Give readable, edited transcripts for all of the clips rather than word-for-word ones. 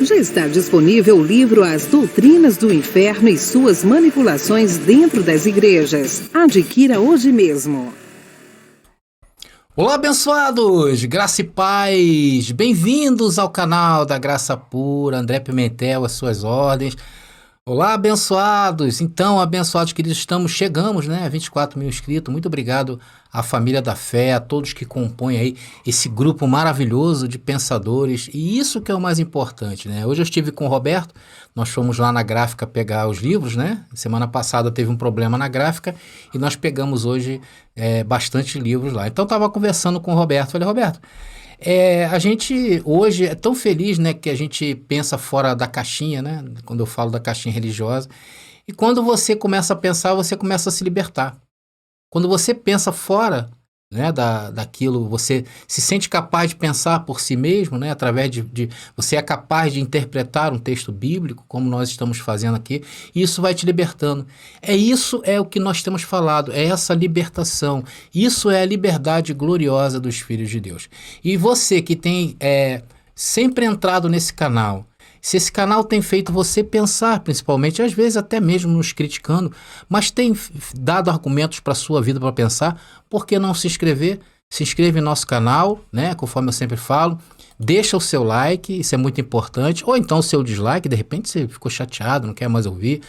Já está disponível o livro As Doutrinas do Inferno e Suas Manipulações Dentro das Igrejas. Adquira hoje mesmo. Olá, abençoados! Graça e paz! Bem-vindos ao canal da Graça Pura, André Pimentel, às suas ordens. Olá, abençoados! Então, abençoados queridos, chegamos, né, a 24 mil inscritos. Muito obrigado à família da fé, a todos que compõem aí esse grupo maravilhoso de pensadores. E isso que é o mais importante, né? Hoje eu estive com o Roberto, nós fomos lá na gráfica pegar os livros, né? Semana passada teve um problema na gráfica e nós pegamos hoje bastante livros lá. Então, eu estava conversando com o Roberto, falei, Roberto, a gente hoje é tão feliz, né, que a gente pensa fora da caixinha, né, quando eu falo da caixinha religiosa, e quando você começa a pensar, você começa a se libertar. Quando você pensa fora, né, daquilo, você se sente capaz de pensar por si mesmo, né, através você é capaz de interpretar um texto bíblico, como nós estamos fazendo aqui, e isso vai te libertando. Isso é o que nós temos falado, é essa libertação. Isso é a liberdade gloriosa dos filhos de Deus. E você que tem sempre entrado nesse canal, se esse canal tem feito você pensar, principalmente, às vezes até mesmo nos criticando, mas tem dado argumentos para a sua vida para pensar, por que não se inscrever? Se inscreve em nosso canal, né? Conforme eu sempre falo, deixa o seu like, isso é muito importante, ou então o seu dislike, de repente você ficou chateado, não quer mais ouvir.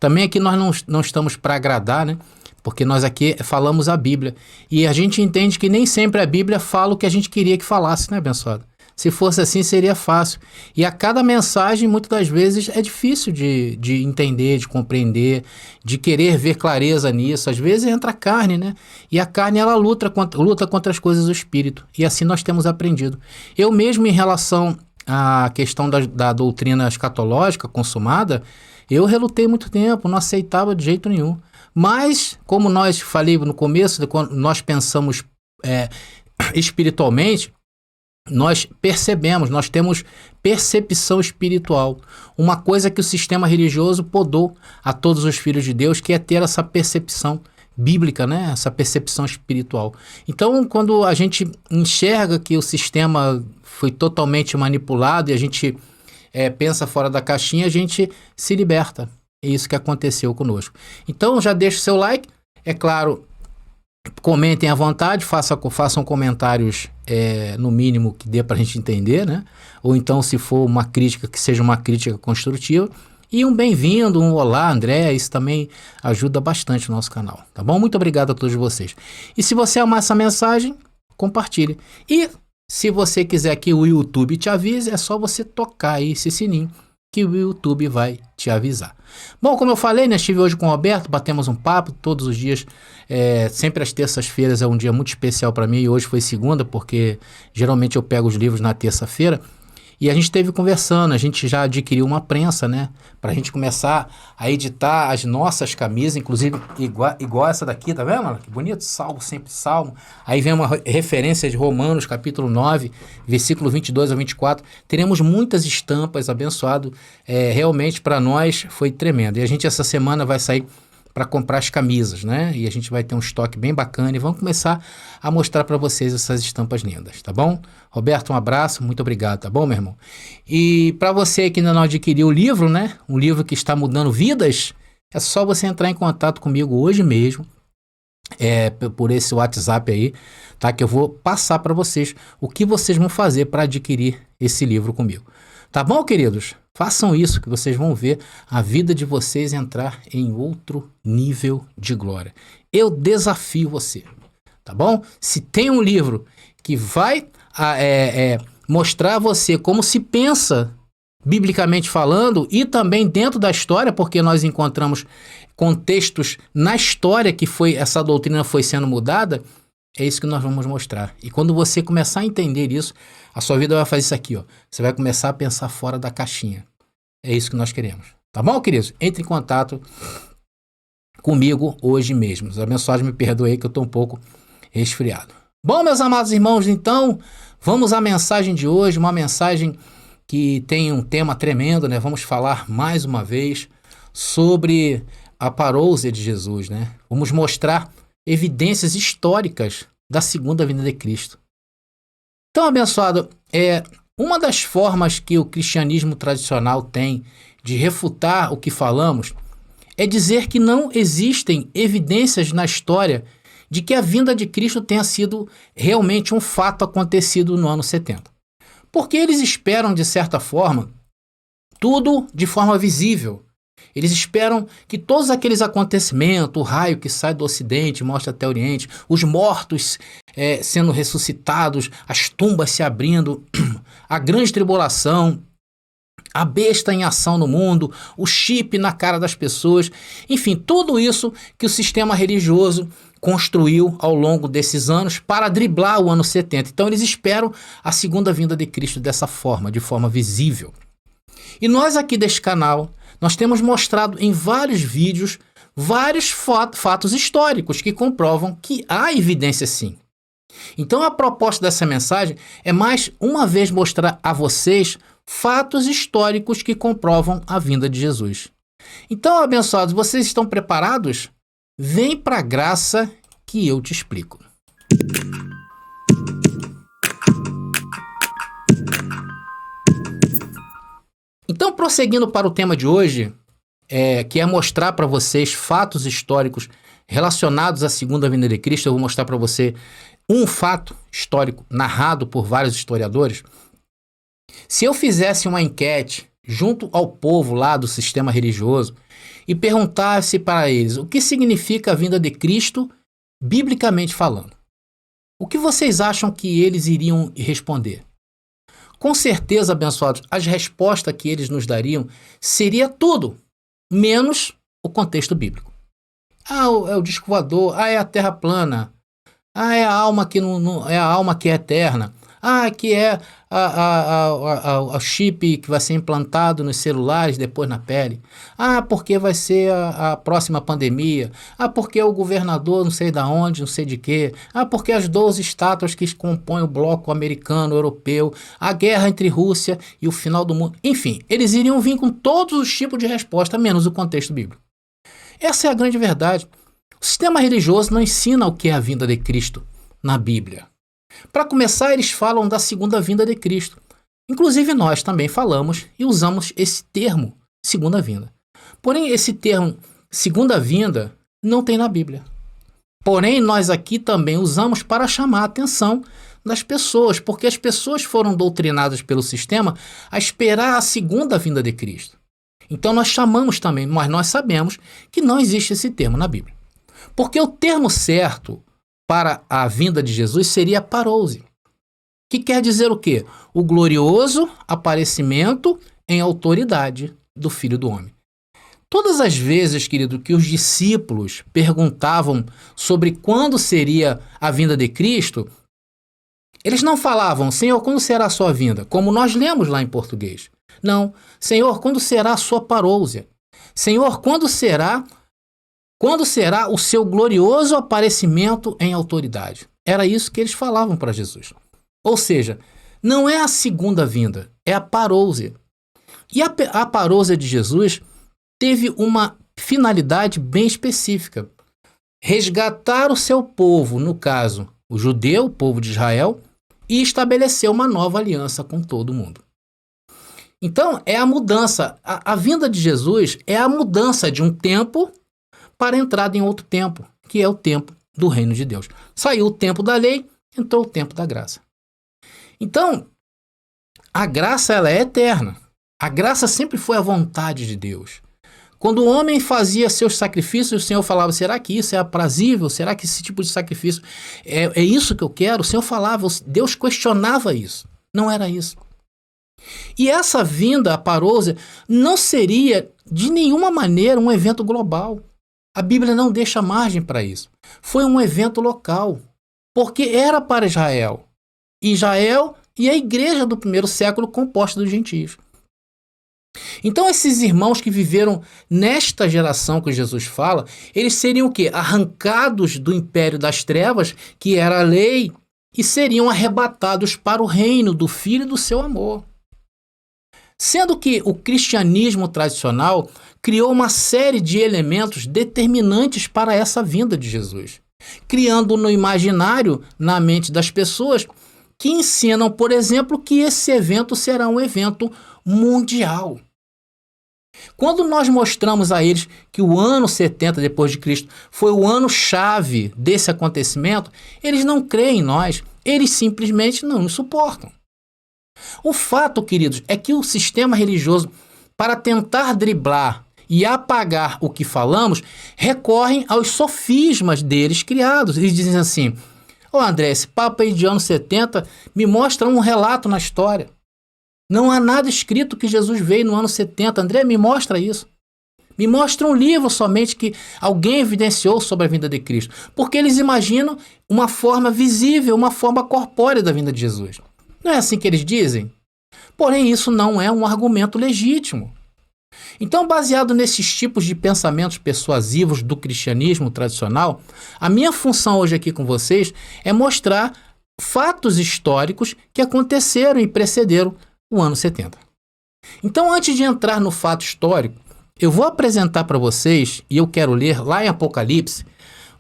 Também aqui nós não estamos para agradar, né? Porque nós aqui falamos a Bíblia, e a gente entende que nem sempre a Bíblia fala o que a gente queria que falasse, né, abençoado? Se fosse assim, seria fácil. E a cada mensagem, muitas das vezes, é difícil de entender, de compreender, de querer ver clareza nisso. Às vezes entra a carne, né? E a carne, ela luta contra as coisas do Espírito. E assim nós temos aprendido. Eu mesmo, em relação à questão da doutrina escatológica consumada, eu relutei muito tempo, não aceitava de jeito nenhum. Mas, como nós falei no começo, quando nós pensamos espiritualmente, nós percebemos, nós temos percepção espiritual. Uma coisa que o sistema religioso podou a todos os filhos de Deus, que é ter essa percepção bíblica, né? Essa percepção espiritual. Então, quando a gente enxerga que o sistema foi totalmente manipulado e a gente pensa fora da caixinha, a gente se liberta. É isso que aconteceu conosco. Então, já deixa o seu like, é claro. Comentem à vontade, façam comentários no mínimo que dê para a gente entender, né? Ou então, se for uma crítica, que seja uma crítica construtiva. E um bem-vindo, um olá, André, isso também ajuda bastante o nosso canal, tá bom? Muito obrigado a todos vocês. E se você amar essa mensagem, compartilhe. E se você quiser que o YouTube te avise, é só você tocar aí esse sininho, que o YouTube vai te avisar. Bom, como eu falei, né, estive hoje com o Roberto, batemos um papo todos os dias, sempre às terças-feiras é um dia muito especial para mim, e hoje foi segunda, porque geralmente eu pego os livros na terça-feira, e a gente esteve conversando, a gente já adquiriu uma prensa, né, para a gente começar a editar as nossas camisas, inclusive igual essa daqui, tá vendo? Que bonito, salmo, sempre salmo. Aí vem uma referência de Romanos, capítulo 9, versículo 22 a 24. Teremos muitas estampas, abençoado, realmente para nós foi tremendo. E a gente essa semana vai sair para comprar as camisas, né? E a gente vai ter um estoque bem bacana e vamos começar a mostrar para vocês essas estampas lindas, tá bom? Roberto, um abraço, muito obrigado, tá bom, meu irmão? E para você que ainda não adquiriu o livro, né? Um livro que está mudando vidas, é só você entrar em contato comigo hoje mesmo, por esse WhatsApp aí, tá? Que eu vou passar para vocês o que vocês vão fazer para adquirir esse livro comigo. Tá bom, queridos? Façam isso que vocês vão ver a vida de vocês entrar em outro nível de glória. Eu desafio você, tá bom? Se tem um livro que vai mostrar a você como se pensa biblicamente falando e também dentro da história, porque nós encontramos contextos na história que essa doutrina foi sendo mudada, é isso que nós vamos mostrar. E quando você começar a entender isso, a sua vida vai fazer isso aqui, ó. Você vai começar a pensar fora da caixinha. É isso que nós queremos. Tá bom, queridos? Entre em contato comigo hoje mesmo. Os abençoados me perdoem aí que eu estou um pouco resfriado. Bom, meus amados irmãos, então, vamos à mensagem de hoje. Uma mensagem que tem um tema tremendo, né? Vamos falar mais uma vez sobre a parousia de Jesus, né? Vamos mostrar evidências históricas da segunda vinda de Cristo. Então, abençoado, Uma das formas que o cristianismo tradicional tem de refutar o que falamos é dizer que não existem evidências na história de que a vinda de Cristo tenha sido realmente um fato acontecido no ano 70. Porque eles esperam, de certa forma, tudo de forma visível. Eles esperam que todos aqueles acontecimentos, o raio que sai do Ocidente, mostra até o Oriente, os mortos sendo ressuscitados, as tumbas se abrindo, a grande tribulação, a besta em ação no mundo, o chip na cara das pessoas, enfim, tudo isso que o sistema religioso construiu ao longo desses anos para driblar o ano 70. Então eles esperam a segunda vinda de Cristo dessa forma, de forma visível. E nós aqui deste canal, nós temos mostrado em vários vídeos vários fatos históricos que comprovam que há evidência sim. Então a proposta dessa mensagem é mais uma vez mostrar a vocês fatos históricos que comprovam a vinda de Jesus. Então, abençoados, vocês estão preparados? Vem para a graça que eu te explico. Então, prosseguindo para o tema de hoje, que é mostrar para vocês fatos históricos relacionados à segunda vinda de Cristo, eu vou mostrar para você um fato histórico narrado por vários historiadores. Se eu fizesse uma enquete junto ao povo lá do sistema religioso e perguntasse para eles o que significa a vinda de Cristo, biblicamente falando, o que vocês acham que eles iriam responder? Com certeza, abençoados, as respostas que eles nos dariam seria tudo, menos o contexto bíblico. É o disco voador, é a terra plana, é a alma que não é a alma que é eterna, que é a chip que vai ser implantado nos celulares, depois na pele. Porque vai ser a próxima pandemia. Porque o governador não sei da onde, não sei de quê. Porque as 12 estátuas que compõem o bloco americano, europeu, a guerra entre Rússia e o final do mundo. Enfim, eles iriam vir com todos os tipos de resposta, menos o contexto bíblico. Essa é a grande verdade. O sistema religioso não ensina o que é a vinda de Cristo na Bíblia. Para começar, eles falam da segunda vinda de Cristo. Inclusive nós também falamos e usamos esse termo, segunda vinda. Porém, esse termo, segunda vinda, não tem na Bíblia. Porém, nós aqui também usamos para chamar a atenção das pessoas, porque as pessoas foram doutrinadas pelo sistema a esperar a segunda vinda de Cristo. Então nós chamamos também, mas nós sabemos que não existe esse termo na Bíblia. Porque o termo certo para a vinda de Jesus seria parousia, que quer dizer o quê? O glorioso aparecimento em autoridade do Filho do Homem. Todas as vezes, querido, que os discípulos perguntavam sobre quando seria a vinda de Cristo, eles não falavam, Senhor, quando será a sua vinda? Como nós lemos lá em português. Não, Senhor, quando será a sua parousia? Senhor, quando será o seu glorioso aparecimento em autoridade? Era isso que eles falavam para Jesus. Ou seja, não é a segunda vinda, é a parousia. E a parousia de Jesus teve uma finalidade bem específica. Resgatar o seu povo, no caso, o judeu, o povo de Israel, e estabelecer uma nova aliança com todo mundo. Então, é a mudança. A vinda de Jesus é a mudança de um tempo para a entrada em outro tempo, que é o tempo do reino de Deus. Saiu o tempo da lei, entrou o tempo da graça. Então, a graça ela é eterna. A graça sempre foi a vontade de Deus. Quando o homem fazia seus sacrifícios, o Senhor falava, será que isso é aprazível? Será que esse tipo de sacrifício é isso que eu quero? O Senhor falava, Deus questionava isso. Não era isso. E essa vinda, a parousia, não seria de nenhuma maneira um evento global. A Bíblia não deixa margem para isso. Foi um evento local, porque era para Israel. Israel e a igreja do primeiro século composta dos gentios. Então esses irmãos que viveram nesta geração que Jesus fala, eles seriam o quê? Arrancados do império das trevas, que era a lei, e seriam arrebatados para o reino do Filho do seu amor. Sendo que o cristianismo tradicional criou uma série de elementos determinantes para essa vinda de Jesus, criando no imaginário, na mente das pessoas, que ensinam, por exemplo, que esse evento será um evento mundial. Quando nós mostramos a eles que o ano 70 depois de Cristo foi o ano-chave desse acontecimento, eles não creem em nós, eles simplesmente não nos suportam. O fato, queridos, é que o sistema religioso, para tentar driblar e apagar o que falamos, recorrem aos sofismas deles criados. Eles dizem assim: ô André, esse papo aí de ano 70 me mostra um relato na história. Não há nada escrito que Jesus veio no ano 70. André, me mostra isso. Me mostra um livro somente que alguém evidenciou sobre a vinda de Cristo. Porque eles imaginam uma forma visível, uma forma corpórea da vinda de Jesus. Não é assim que eles dizem? Porém, isso não é um argumento legítimo. Então, baseado nesses tipos de pensamentos persuasivos do cristianismo tradicional, a minha função hoje aqui com vocês é mostrar fatos históricos que aconteceram e precederam o ano 70. Então, antes de entrar no fato histórico, eu vou apresentar para vocês, e eu quero ler lá em Apocalipse.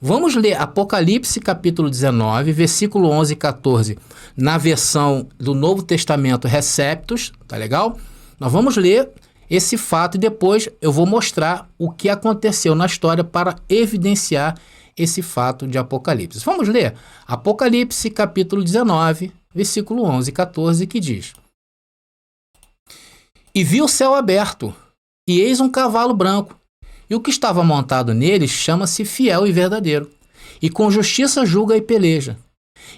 Vamos ler Apocalipse capítulo 19, versículo 11 e 14, na versão do Novo Testamento Receptus, tá legal? Nós vamos ler esse fato e depois eu vou mostrar o que aconteceu na história para evidenciar esse fato de Apocalipse. Vamos ler Apocalipse capítulo 19, versículo 11 e 14, que diz: E vi o céu aberto, e eis um cavalo branco, e o que estava montado nele chama-se Fiel e Verdadeiro, e com justiça julga e peleja.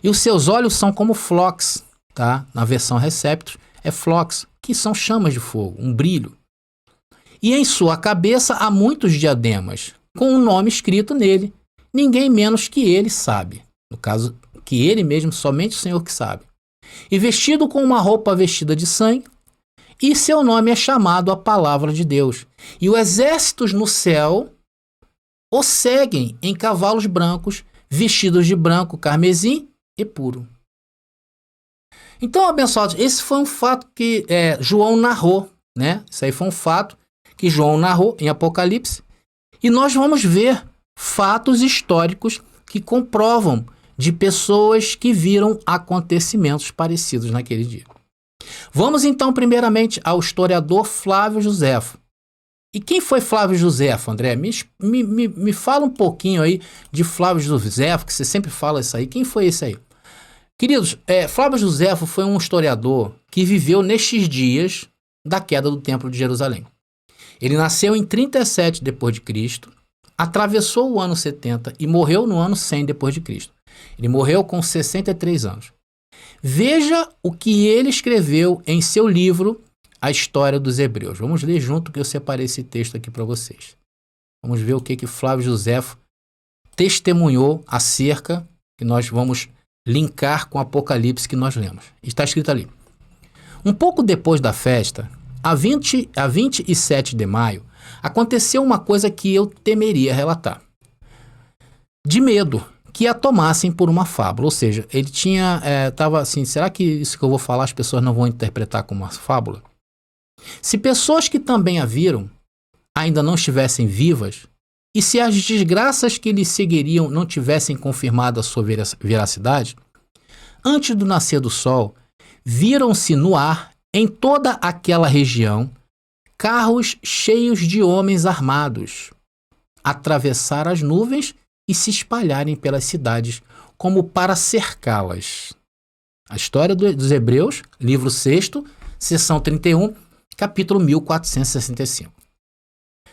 E os seus olhos são como flocos, tá? Na versão Receptus é flocos, que são chamas de fogo, um brilho. E em sua cabeça há muitos diademas, com um nome escrito nele, ninguém menos que ele sabe. No caso, que ele mesmo, somente o Senhor que sabe. E vestido com uma roupa vestida de sangue, e seu nome é chamado a Palavra de Deus. E os exércitos no céu o seguem em cavalos brancos, vestidos de branco, carmesim e puro. Então, abençoados, esse foi um fato que João narrou, né? Isso aí foi um fato que João narrou em Apocalipse. E nós vamos ver fatos históricos que comprovam de pessoas que viram acontecimentos parecidos naquele dia. Vamos então primeiramente ao historiador Flávio Joséfo. E quem foi Flávio Joséfo, André? Me fala um pouquinho aí de Flávio Joséfo, que você sempre fala isso aí. Quem foi esse aí? Queridos, Flávio Joséfo foi um historiador que viveu nestes dias da queda do Templo de Jerusalém. Ele nasceu em 37 d.C., atravessou o ano 70 e morreu no ano 100 d.C. Ele morreu com 63 anos. Veja o que ele escreveu em seu livro, A História dos Hebreus. Vamos ler junto, que eu separei esse texto aqui para vocês. Vamos ver o que Flávio Joséfo testemunhou acerca, que nós vamos linkar com o Apocalipse que nós lemos. Está escrito ali: Um pouco depois da festa, a 27 de maio, aconteceu uma coisa que eu temeria relatar. De medo que a tomassem por uma fábula. Ou seja, ele estava assim, será que isso que eu vou falar as pessoas não vão interpretar como uma fábula? Se pessoas que também a viram ainda não estivessem vivas, e se as desgraças que lhe seguiriam não tivessem confirmado a sua veracidade, antes do nascer do sol, viram-se no ar, em toda aquela região, carros cheios de homens armados, atravessar as nuvens e se espalharem pelas cidades como para cercá-las. A História dos Hebreus, livro 6, seção 31, capítulo 1465.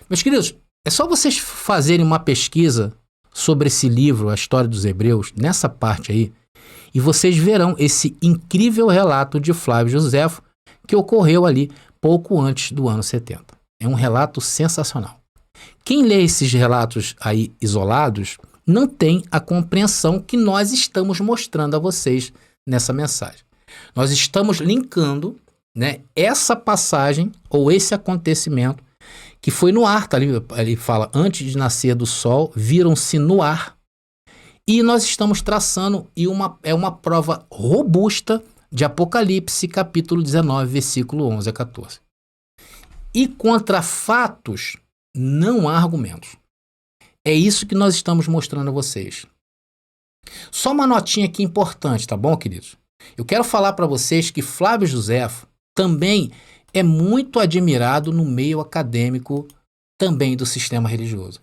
Meus queridos, é só vocês fazerem uma pesquisa sobre esse livro, A História dos Hebreus, nessa parte aí, e vocês verão esse incrível relato de Flávio Joséfo que ocorreu ali pouco antes do ano 70. É um relato sensacional. Quem lê esses relatos aí isolados não tem a compreensão que nós estamos mostrando a vocês nessa mensagem. Nós estamos linkando, né, essa passagem ou esse acontecimento que foi no ar, tá ali, ele fala, antes de nascer do sol, viram-se no ar. E nós estamos traçando uma prova robusta de Apocalipse, capítulo 19, versículo 11 a 14. E contra fatos não há argumentos. É isso que nós estamos mostrando a vocês. Só uma notinha aqui importante, tá bom, queridos? Eu quero falar para vocês que Flávio Josefo também é muito admirado no meio acadêmico também do sistema religioso.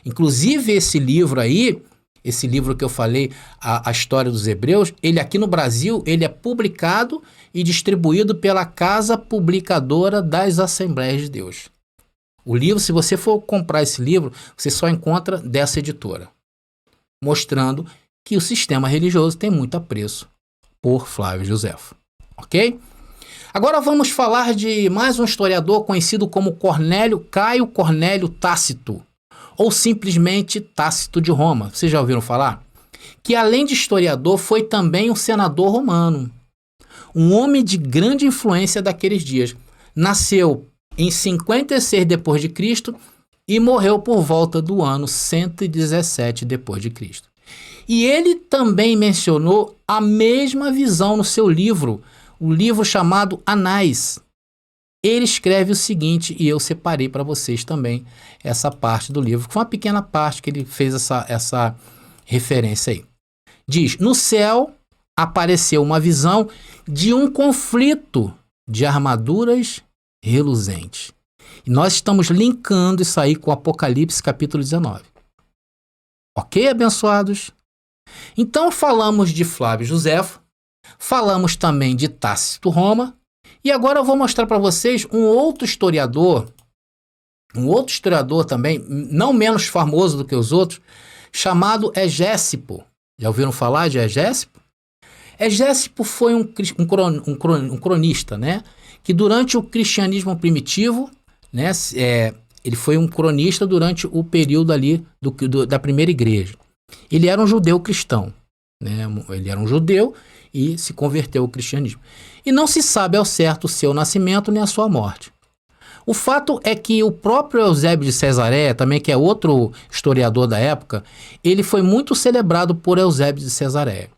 Inclusive esse livro aí, esse livro que eu falei, a História dos Hebreus, ele aqui no Brasil, ele é publicado e distribuído pela Casa Publicadora das Assembleias de Deus. O livro, se você for comprar esse livro, você só encontra dessa editora, mostrando que o sistema religioso tem muito apreço por Flávio Josefo, ok? Agora vamos falar de mais um historiador conhecido como Caio Cornélio Tácito, ou simplesmente Tácito de Roma. Vocês já ouviram falar? Que além de historiador, foi também um senador romano. Um homem de grande influência daqueles dias. Nasceu em 56 d.C. e morreu por volta do ano 117 d.C. E ele também mencionou a mesma visão no seu livro, o livro chamado Anais. Ele escreve o seguinte, e eu separei para vocês também essa parte do livro, que foi uma pequena parte que ele fez essa referência aí. Diz, no céu apareceu uma visão de um conflito de armaduras reluzentes. E nós estamos linkando isso aí com Apocalipse capítulo 19. Ok, abençoados? Então falamos de Flávio Josefo, falamos também de Tácito Roma, e agora eu vou mostrar para vocês um outro historiador também, não menos famoso do que os outros, chamado Hegésipo. Já ouviram falar de Hegésipo? Hegésipo foi um cronista, né? Que durante o cristianismo primitivo, né, ele foi um cronista durante o período ali da primeira igreja. Ele era um judeu cristão, né? Ele era um judeu e se converteu ao cristianismo. E não se sabe ao certo o seu nascimento nem a sua morte. O fato é que o próprio Eusébio de Cesareia, também que é outro historiador da época, ele foi muito celebrado por Eusébio de Cesareia.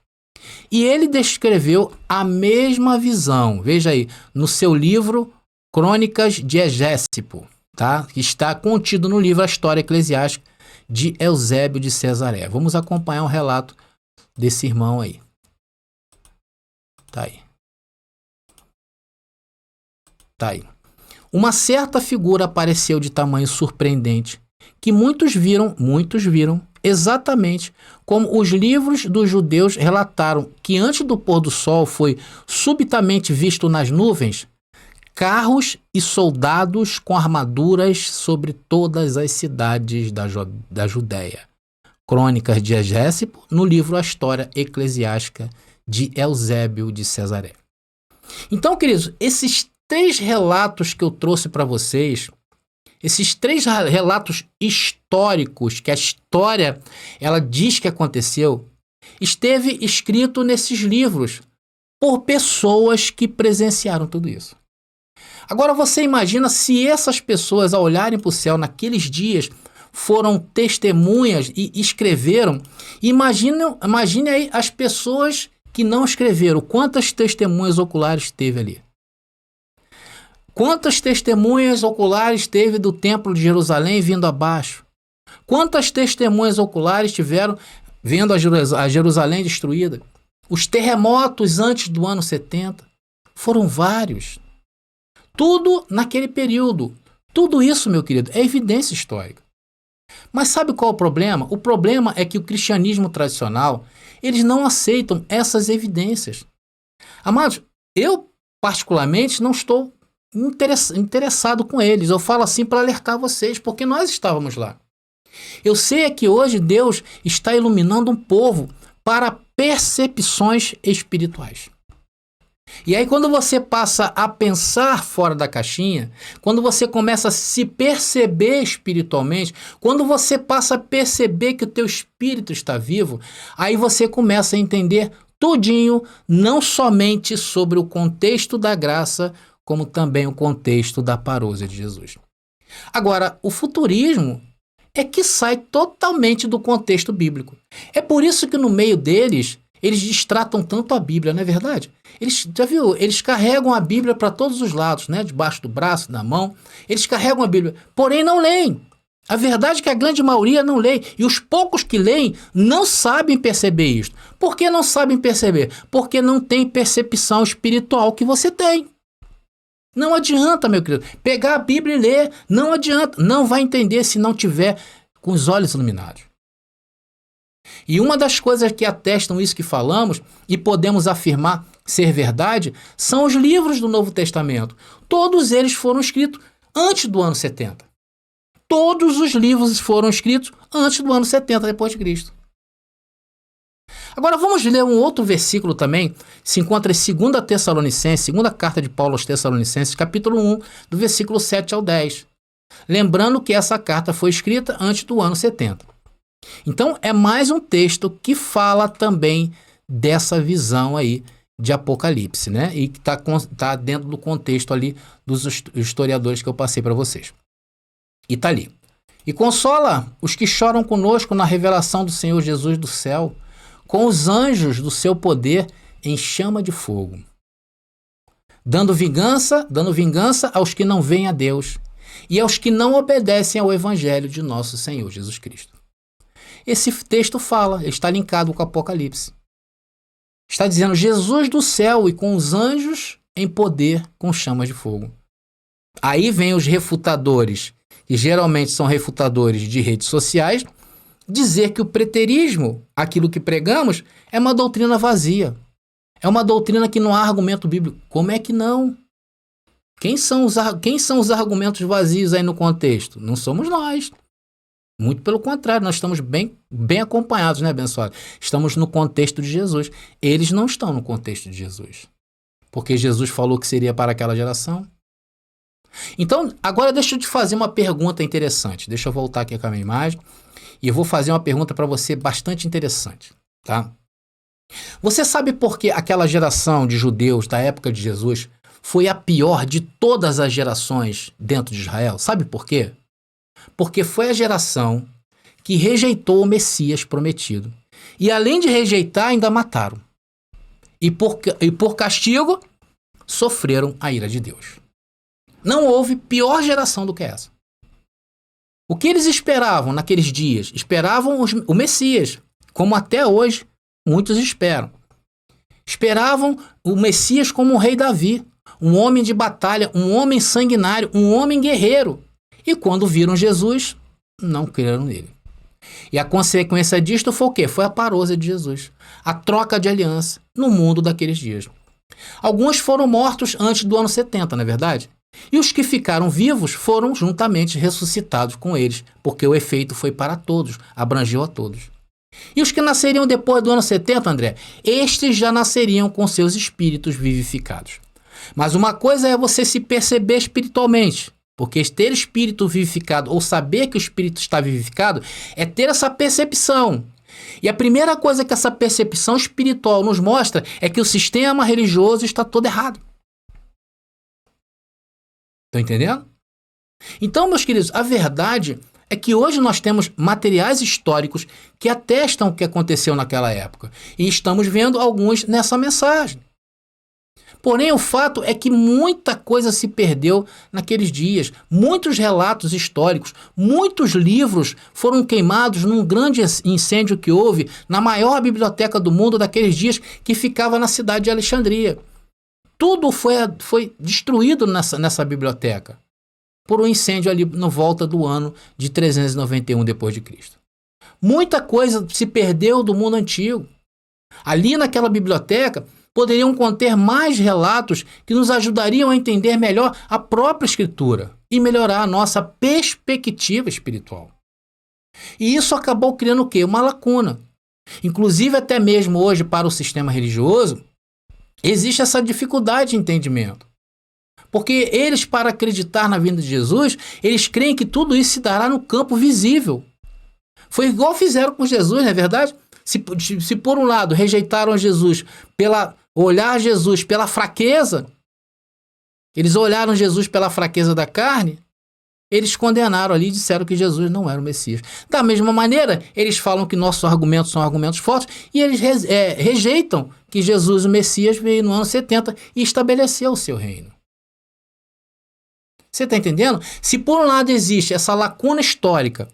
E ele descreveu a mesma visão, veja aí, no seu livro Crônicas de Hegésipo, tá? Que está contido no livro A História Eclesiástica de Eusébio de Cesareia. Vamos acompanhar um relato desse irmão aí. Tá aí. Tá aí. Uma certa figura apareceu de tamanho surpreendente, que muitos viram exatamente como os livros dos judeus relataram que antes do pôr do sol foi subitamente visto nas nuvens carros e soldados com armaduras sobre todas as cidades da Judéia. Crônicas de Hegésipo, no livro A História Eclesiástica de Eusébio de Cesareia. Então, queridos, esses 3 relatos que eu trouxe para vocês, esses 3 relatos históricos que a história ela diz que aconteceu, esteve escrito nesses livros por pessoas que presenciaram tudo isso. Agora você imagina se essas pessoas, ao olharem para o céu naqueles dias, foram testemunhas e escreveram. Imagine aí as pessoas que não escreveram, quantas testemunhas oculares teve ali. Quantas testemunhas oculares teve do Templo de Jerusalém vindo abaixo? Quantas testemunhas oculares tiveram vendo a Jerusalém destruída? Os terremotos antes do ano 70 foram vários. Tudo naquele período. Tudo isso, meu querido, é evidência histórica. Mas sabe qual é o problema? O problema é que o cristianismo tradicional, eles não aceitam essas evidências. Amados, eu particularmente não estou interessado com eles. Eu falo assim para alertar vocês, porque nós estávamos lá. Eu sei que hoje Deus está iluminando um povo para percepções espirituais. E aí quando você passa a pensar fora da caixinha, quando você começa a se perceber espiritualmente, quando você passa a perceber que o teu espírito está vivo, aí você começa a entender tudinho, não somente sobre o contexto da graça, como também o contexto da parousia de Jesus. Agora, o futurismo é que sai totalmente do contexto bíblico. É por isso que no meio deles, eles destratam tanto a Bíblia, não é verdade? Eles, já viu? Eles carregam a Bíblia para todos os lados, né? Debaixo do braço, da mão. Eles carregam a Bíblia, porém não leem. A verdade é que a grande maioria não lê. E os poucos que leem não sabem perceber isso. Por que não sabem perceber? Porque não tem percepção espiritual que você tem. Não adianta, meu querido, pegar a Bíblia e ler. Não adianta. Não vai entender se não tiver com os olhos iluminados. E uma das coisas que atestam isso que falamos e podemos afirmar ser verdade são os livros do Novo Testamento. Todos eles foram escritos antes do ano 70. Todos os livros foram escritos antes do ano 70 depois de Cristo. Agora vamos ler um outro versículo também, se encontra em 2 Tessalonicenses, segunda carta de Paulo aos Tessalonicenses, capítulo 1, do versículo 7 ao 10. Lembrando que essa carta foi escrita antes do ano 70. Então é mais um texto que fala também dessa visão aí de Apocalipse, né? E que tá dentro do contexto ali dos historiadores que eu passei para vocês. E tá ali. E consola os que choram conosco na revelação do Senhor Jesus do céu, com os anjos do seu poder em chama de fogo, dando vingança aos que não veem a Deus e aos que não obedecem ao evangelho de nosso Senhor Jesus Cristo. Esse texto fala, está linkado com o Apocalipse. Está dizendo Jesus do céu e com os anjos em poder com chamas de fogo. Aí vem os refutadores, que geralmente são refutadores de redes sociais, dizer que o preterismo, aquilo que pregamos, é uma doutrina vazia. É uma doutrina que não há argumento bíblico. Como é que não? Quem são os argumentos vazios aí no contexto? Não somos nós. Muito pelo contrário, nós estamos bem acompanhados, né, abençoado? Estamos no contexto de Jesus. Eles não estão no contexto de Jesus. Porque Jesus falou que seria para aquela geração. Então, agora deixa eu te fazer uma pergunta interessante. Deixa eu voltar aqui com a minha imagem. E eu vou fazer uma pergunta para você bastante interessante, tá? Você sabe por que aquela geração de judeus da época de Jesus foi a pior de todas as gerações dentro de Israel? Sabe por quê? Porque foi a geração que rejeitou o Messias prometido. E além de rejeitar, ainda mataram. E por castigo, sofreram a ira de Deus. Não houve pior geração do que essa. O que eles esperavam naqueles dias? Esperavam o Messias, como até hoje muitos esperam. Esperavam o Messias como o rei Davi, um homem de batalha, um homem sanguinário, um homem guerreiro. E quando viram Jesus, não creram nele. E a consequência disto foi o quê? Foi a parousia de Jesus, a troca de aliança no mundo daqueles dias. Alguns foram mortos antes do ano 70, não é verdade? E os que ficaram vivos foram juntamente ressuscitados com eles, porque o efeito foi para todos, abrangeu a todos. E os que nasceriam depois do ano 70, André, estes já nasceriam com seus espíritos vivificados. Mas uma coisa é você se perceber espiritualmente, porque ter espírito vivificado ou saber que o espírito está vivificado é ter essa percepção. E a primeira coisa que essa percepção espiritual nos mostra é que o sistema religioso está todo errado. Estão entendendo? Então, meus queridos, a verdade é que hoje nós temos materiais históricos que atestam o que aconteceu naquela época. E estamos vendo alguns nessa mensagem. Porém, o fato é que muita coisa se perdeu naqueles dias. Muitos relatos históricos, muitos livros foram queimados num grande incêndio que houve na maior biblioteca do mundo daqueles dias, que ficava na cidade de Alexandria. Tudo foi destruído nessa biblioteca por um incêndio ali no volta do ano de 391 depois de Cristo. Muita coisa se perdeu do mundo antigo. Ali naquela biblioteca poderiam conter mais relatos que nos ajudariam a entender melhor a própria Escritura e melhorar a nossa perspectiva espiritual. E isso acabou criando o quê? Uma lacuna. Inclusive até mesmo hoje para o sistema religioso, existe essa dificuldade de entendimento. Porque eles, para acreditar na vinda de Jesus, eles creem que tudo isso se dará no campo visível. Foi igual fizeram com Jesus, não é verdade? Se por um lado rejeitaram Jesus olhar Jesus pela fraqueza, eles olharam Jesus pela fraqueza da carne, eles condenaram ali e disseram que Jesus não era o Messias. Da mesma maneira, eles falam que nossos argumentos são argumentos fortes e eles rejeitam que Jesus, o Messias, veio no ano 70 e estabeleceu o seu reino. Você está entendendo? Se por um lado existe essa lacuna histórica,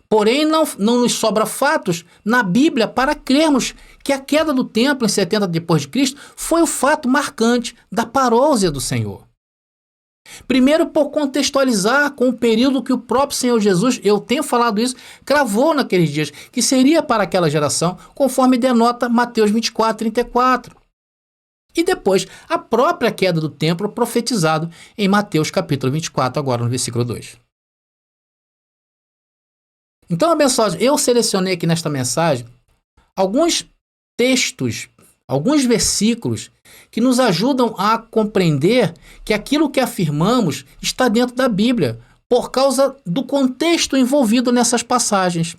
porém não nos sobra fatos na Bíblia para crermos que a queda do templo em 70 depois de Cristo foi o fato marcante da parousia do Senhor. Primeiro, por contextualizar com o período que o próprio Senhor Jesus, eu tenho falado isso, cravou naqueles dias, que seria para aquela geração, conforme denota Mateus 24, 34. E depois, a própria queda do templo profetizado em Mateus capítulo 24, agora no versículo 2. Então, abençoados, eu selecionei aqui nesta mensagem alguns textos, alguns versículos que nos ajudam a compreender que aquilo que afirmamos está dentro da Bíblia, por causa do contexto envolvido nessas passagens.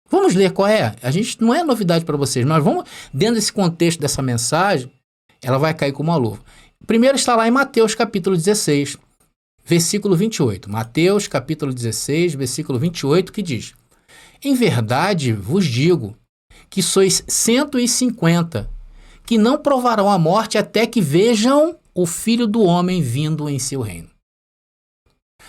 Vamos ler qual é? A gente não é novidade para vocês, nós vamos, dentro desse contexto dessa mensagem, ela vai cair como uma luva. Primeiro está lá em Mateus capítulo 16, versículo 28. Mateus capítulo 16, versículo 28, que diz: Em verdade vos digo que sois 150, que não provarão a morte até que vejam o Filho do Homem vindo em seu reino.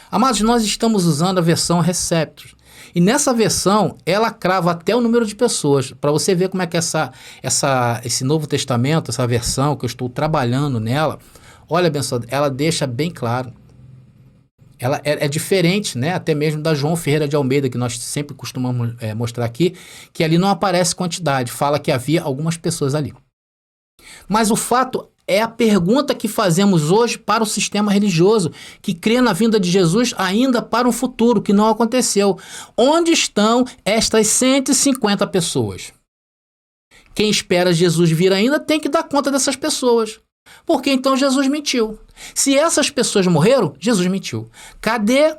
Amados, nós estamos usando a versão Receptus. E nessa versão, ela crava até o número de pessoas. Para você ver como é que esse Novo Testamento, essa versão que eu estou trabalhando nela, olha, abençoado, ela deixa bem claro. Ela é diferente, né? Até mesmo da João Ferreira de Almeida, que nós sempre costumamos mostrar aqui, que ali não aparece quantidade, fala que havia algumas pessoas ali. Mas o fato é a pergunta que fazemos hoje para o sistema religioso, que crê na vinda de Jesus ainda para um futuro que não aconteceu. Onde estão estas 150 pessoas? Quem espera Jesus vir ainda tem que dar conta dessas pessoas. Porque então Jesus mentiu. Se essas pessoas morreram, Jesus mentiu. Cadê?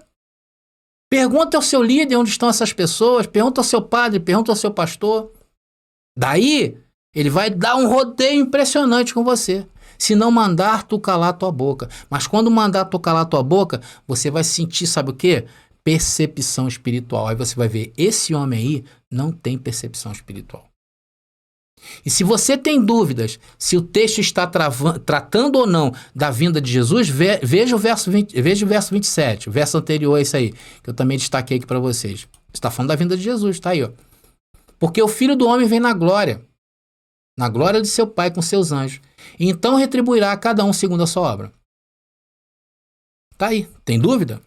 Pergunta ao seu líder onde estão essas pessoas, pergunta ao seu padre, pergunta ao seu pastor. Daí, ele vai dar um rodeio impressionante com você. Se não mandar tu calar tua boca. Mas quando mandar tu calar tua boca, você vai sentir, sabe o quê? Percepção espiritual. Aí você vai ver, esse homem aí não tem percepção espiritual. E se você tem dúvidas se o texto está tratando ou não da vinda de Jesus, veja o verso 27, o verso anterior a isso aí, que eu também destaquei aqui para vocês. Está falando da vinda de Jesus, tá aí, ó. Porque o Filho do Homem vem na glória de seu Pai com seus anjos, e então retribuirá a cada um segundo a sua obra. Tá aí, tem dúvida?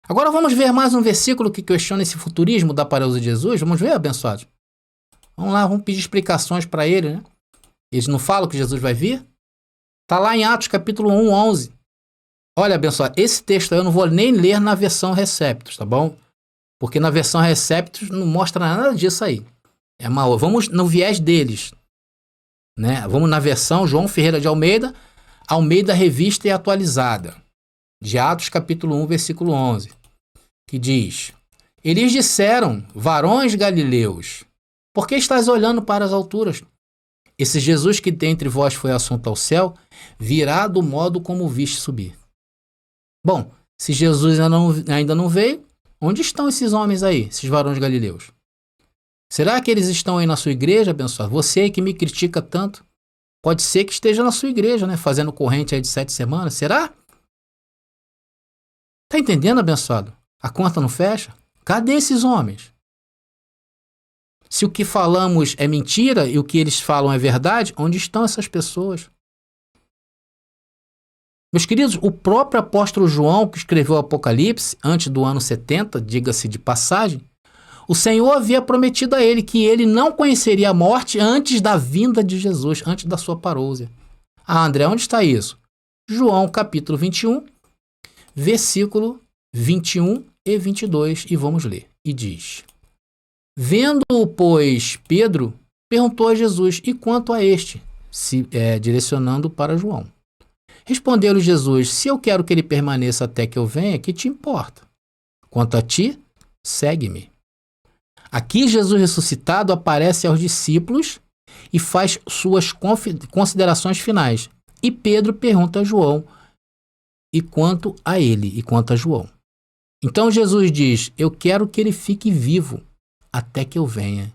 Agora vamos ver mais um versículo que questiona esse futurismo da parousia de Jesus. Vamos ver, abençoados? Vamos lá, vamos pedir explicações para ele, né? Eles não falam que Jesus vai vir? Está lá em Atos capítulo 1, 11. Olha, abençoado, esse texto aí eu não vou nem ler na versão Receptus, tá bom? Porque na versão Receptus não mostra nada disso aí. É mal. Vamos no viés deles, né? Vamos na versão João Ferreira de Almeida, Almeida Revista e Atualizada, de Atos capítulo 1, versículo 11, que diz: Eles disseram, varões galileus, por que estás olhando para as alturas? Esse Jesus que dentre vós foi assunto ao céu, virá do modo como o viste subir. Bom, se Jesus ainda não veio, onde estão esses homens aí, esses varões galileus? Será que eles estão aí na sua igreja, abençoado? Você que me critica tanto, pode ser que esteja na sua igreja, né? Fazendo corrente aí de 7 semanas, será? Tá entendendo, abençoado? A conta não fecha? Cadê esses homens? Se o que falamos é mentira e o que eles falam é verdade, onde estão essas pessoas? Meus queridos, o próprio apóstolo João, que escreveu o Apocalipse, antes do ano 70, diga-se de passagem, o Senhor havia prometido a ele que ele não conheceria a morte antes da vinda de Jesus, antes da sua parousia. Ah, André, onde está isso? João capítulo 21, versículo 21 e 22, e vamos ler. E diz: Vendo-o, pois, Pedro perguntou a Jesus, e quanto a este? Direcionando para João. Respondeu-lhe Jesus, se eu quero que ele permaneça até que eu venha, que te importa? Quanto a ti, segue-me. Aqui Jesus ressuscitado aparece aos discípulos e faz suas considerações finais. E Pedro pergunta a João, e quanto a ele, e quanto a João. Então Jesus diz, eu quero que ele fique vivo até que eu venha.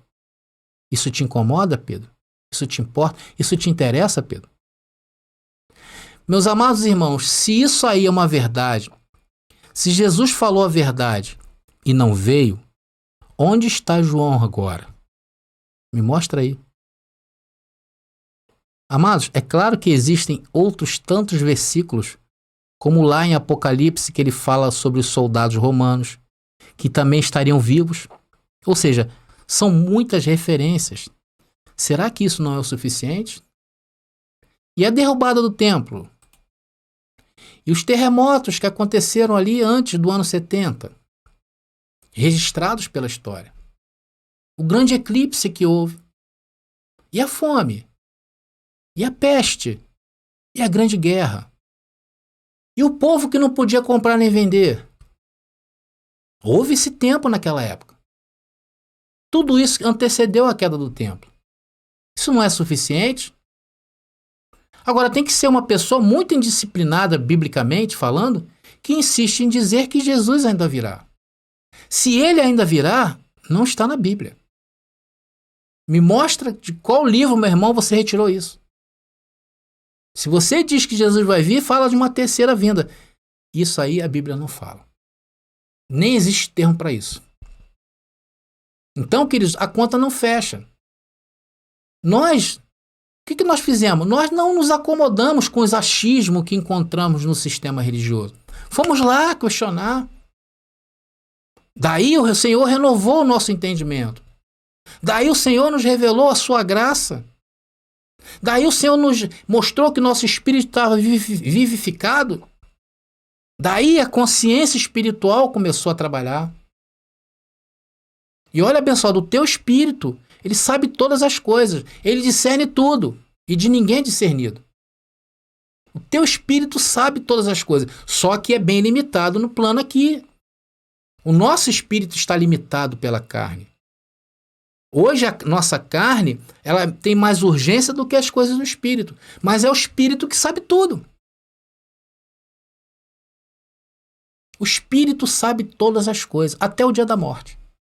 Isso te incomoda, Pedro? Isso te importa? Isso te interessa, Pedro? Meus amados irmãos, se isso aí é uma verdade, Se Jesus falou a verdade e não veio, onde está João agora? Me mostra aí. Amados, é claro que existem outros tantos versículos, como lá em Apocalipse, que ele fala sobre os soldados romanos, que também estariam vivos. Ou seja, são muitas referências. Será que isso não é o suficiente? E a derrubada do templo? E os terremotos que aconteceram ali antes do ano 70, registrados pela história? O grande eclipse que houve? E a fome? E a peste? E a grande guerra? E o povo que não podia comprar nem vender? Houve esse tempo naquela época. Tudo isso antecedeu a queda do templo. Isso não é suficiente? Agora, tem que ser uma pessoa muito indisciplinada, biblicamente falando, que insiste em dizer que Jesus ainda virá. Se ele ainda virá, não está na Bíblia. Me mostra de qual livro, meu irmão, você retirou isso. Se você diz que Jesus vai vir, fala de uma terceira vinda. Isso aí a Bíblia não fala. Nem existe termo para isso. Então, queridos, a conta não fecha. O que nós fizemos? Nós não nos acomodamos com os achismos que encontramos no sistema religioso. Fomos lá questionar. Daí o Senhor renovou o nosso entendimento. Daí o Senhor nos revelou a sua graça. Daí o Senhor nos mostrou que nosso espírito estava vivificado. Daí a consciência espiritual começou a trabalhar. E olha, abençoado, o teu espírito, ele sabe todas as coisas. Ele discerne tudo. E de ninguém é discernido. O teu espírito sabe todas as coisas. Só que é bem limitado no plano aqui. O nosso espírito está limitado pela carne. Hoje a nossa carne, ela tem mais urgência do que as coisas do espírito. Mas é o espírito que sabe tudo. O espírito sabe todas as coisas, até o dia da morte.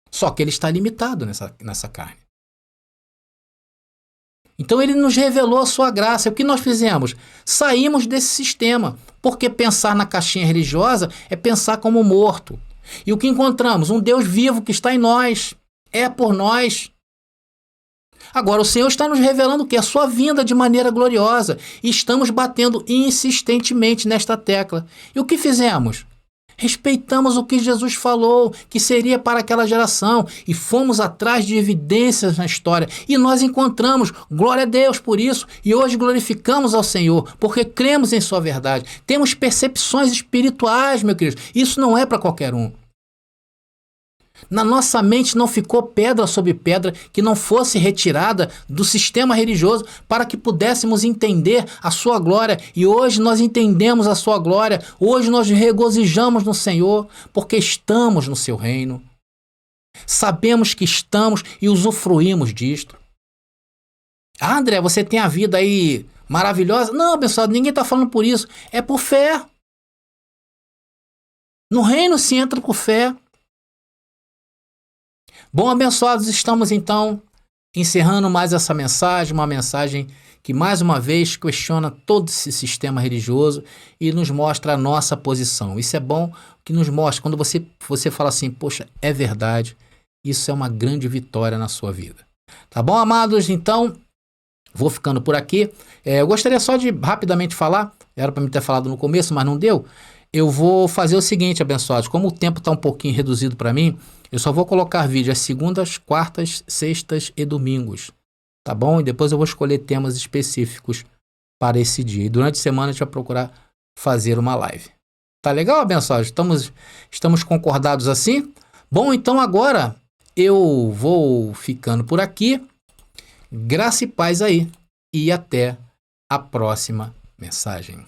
Só que ele está limitado nessa carne. Então ele nos revelou a sua graça. E o que nós fizemos? Saímos desse sistema. Porque pensar na caixinha religiosa é pensar como morto. E o que encontramos? Um Deus vivo que está em nós. É por nós. Agora o Senhor está nos revelando o quê? A sua vinda de maneira gloriosa. E estamos batendo insistentemente nesta tecla. E o que fizemos? Respeitamos o que Jesus falou, que seria para aquela geração, e fomos atrás de evidências na história, e nós encontramos, glória a Deus por isso, e hoje glorificamos ao Senhor, porque cremos em sua verdade. Temos percepções espirituais, meu querido, isso não é para qualquer um. Na nossa mente não ficou pedra sobre pedra que não fosse retirada do sistema religioso para que pudéssemos entender a sua glória. E hoje nós entendemos a sua glória. Hoje nós regozijamos no Senhor porque estamos no seu reino. Sabemos que estamos e usufruímos disto. Ah, André, você tem a vida aí maravilhosa? Não, abençoado, ninguém está falando por isso. É por fé. No reino se entra por fé. Bom, abençoados, estamos então encerrando mais essa mensagem, uma mensagem que mais uma vez questiona todo esse sistema religioso e nos mostra a nossa posição. Isso é bom, que nos mostra, quando você fala assim, poxa, é verdade, isso é uma grande vitória na sua vida. Tá bom, amados? Então, vou ficando por aqui. Eu gostaria só de rapidamente falar, era para me ter falado no começo, mas não deu. Eu vou fazer o seguinte, abençoados, como o tempo está um pouquinho reduzido para mim, eu só vou colocar vídeo às segundas, quartas, sextas e domingos, tá bom? E depois eu vou escolher temas específicos para esse dia. E durante a semana a gente vai procurar fazer uma live. Tá legal, abençoados? Estamos concordados assim? Bom, então agora eu vou ficando por aqui. Graça e paz aí. E até a próxima mensagem.